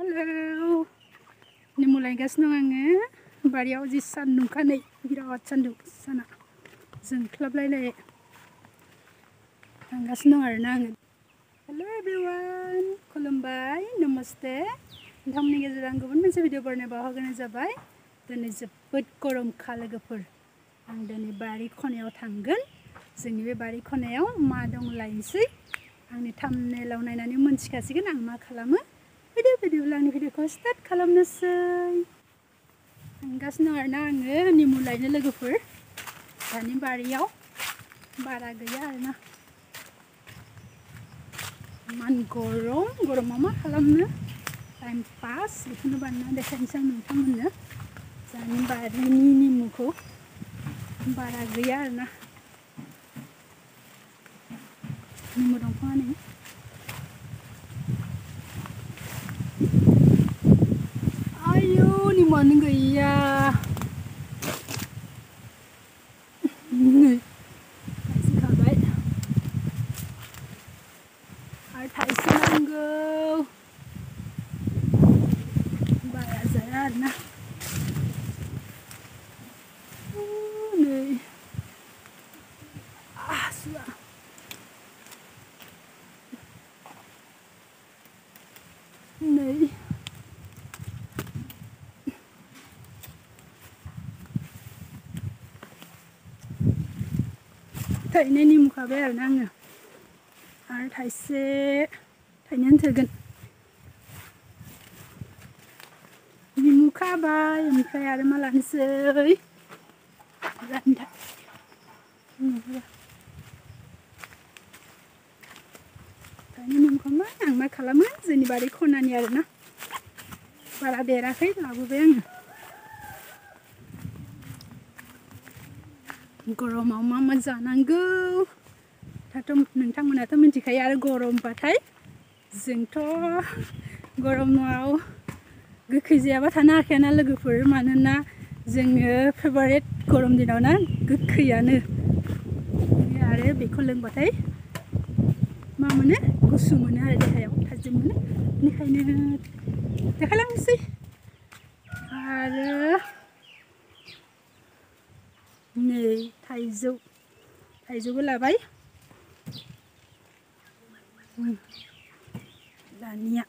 Halo, ini mulai gasno आङो बारियाव जि सान्दुंखा नै बिराद सान्दुं साना जोंख्लाबलायनाय थांगासिनो दं आरोना आङो। हेलो एभ्रिवान, खुलुमबाय, नमस्ते। नोंथांमोननि गेजेराव आं गुबुन मोनसे भिडिअ बानायनो बाहागोनाय जाबाय। दिनै जोबोद गरमखा लोगोफोर। आं दिनै बारि खनायाव थांगोन। जोंनि बे बारि खनायाव मा दं लायनोसै। आंनि थाम्बनेइलाव नायनानै मोनथिखासिगोन आं मा खालामो। बिदिब्ला आंनि भिडिअखौ स्टार्ट खालामनोसै। थांगासिनो दं आरोना आङो निमु लायनो लोगोफोर। दानि बारियाव बारा गैया आरोना। इमान गरमाव मा खालामनो टाइम पास बेखौनो बानायना देखायनोसै आं नोंथांमोननो। जोंनि बारिनि निमुखौ बारा गैया आरोना। निमु दंफाङानो आयौ निमुआनो गैया। थाइसेखाबाय आरो थाइसे नांगौ। बारा जाया आरोना। नै सुवा नै थाइनै निमुखाबाय आरोना आङो। आरो थाइनैयानो थोगोन। निमु खाबाय ओमफ्राय आरो मा लानोसै थाइनै निमुखौमा आं मा खालामो जोंनि बारि खनानि आरोना। बारा देराखै लाबोबाय आङो। गरमाव मा जानांगौ दाथ' नोंथांमोनाथ' मिथिखायो। आरो गरमबाथाय जोंथ' गरमाव गोखै जायाबा थानो हाखायाना लोगोफोर। मानोना जोङो फेभारेट गरम दिनाव ना गोखैयानो। आरो बेखौ लोंबाथाय मा मोनो गुसु मोनो आरो देहायाव थाजिम मोनो। बेनिखायनो देखायलांनोसै। आरो नै थाइजौबो लाबाय दानिया।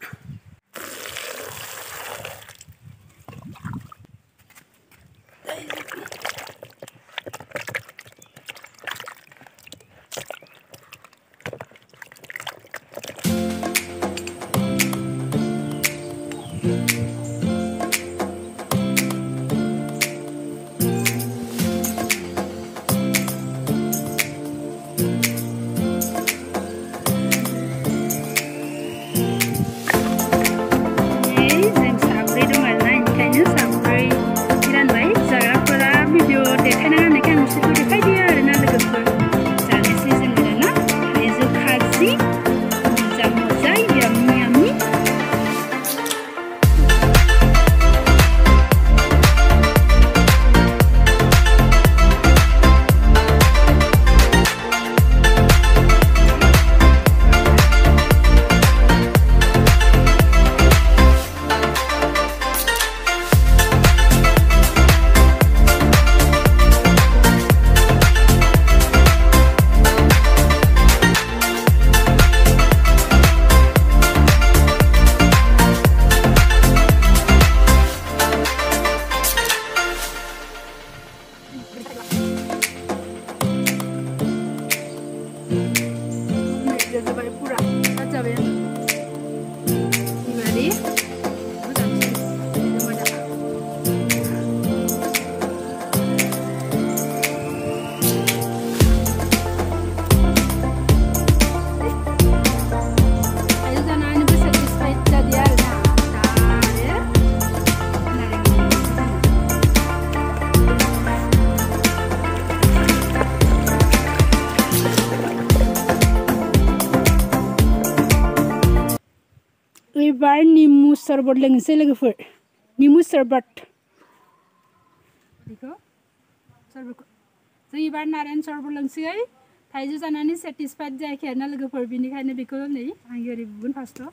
Jabai pura, Jabai ini एबार निमु शरबत लोंनोसै लोगोफोर। निमु शरबत बेखौ शरबतखौ जों एबार नारें शरबत लोंसै। थाइजौ जानानै सेटिसफाइड जायाखै आरोना लोगोफोर। बेनिखायनो बेखौ नै आं ओरै बुगोन फार्स्टआव।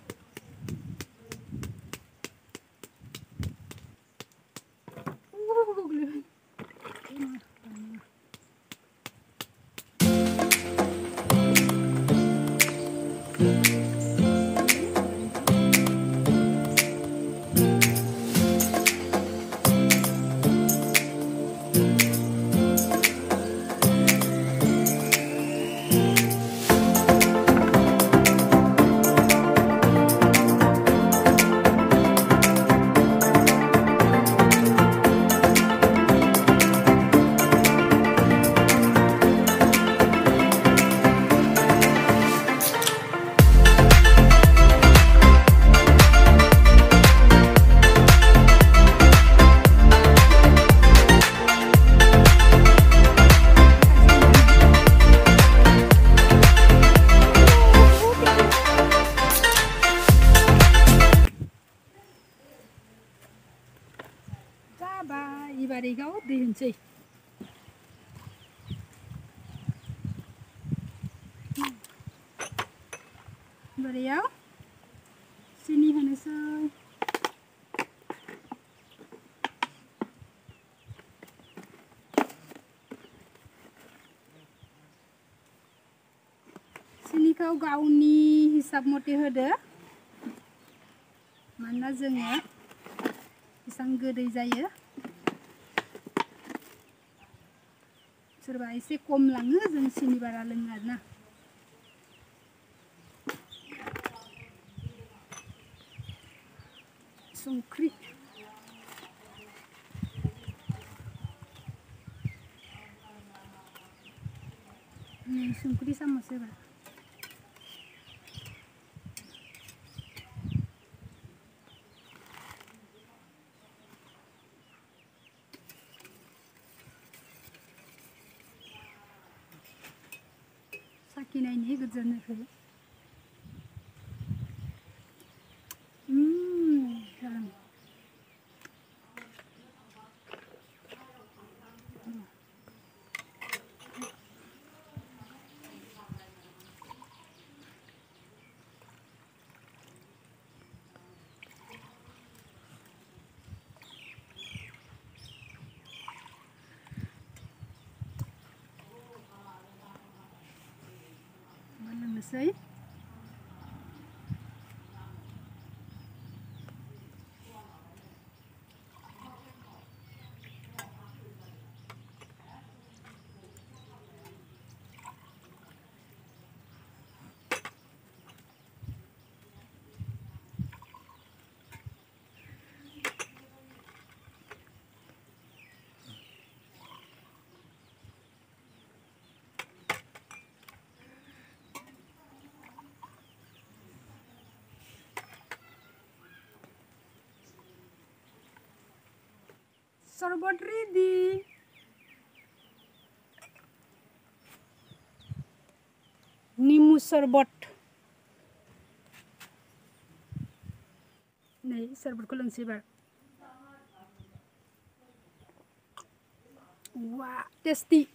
बारिगाव दै होनसै बारियाव सिनि होनोसै सिनिखौ गावनि हिसाब मथे होदो मानोना जोङो बेसां गोदै जायो सोरबा एसे खम लाङो जों सिनि बारा लोङो आरोना संख्रि संख्रि सामस होबाय साखिनायनि गोजोनखौ लोंनोसै Sharbat ready. Nimbu Sharbat. Nih, Sharbatku longsay bar. Wah, tasty.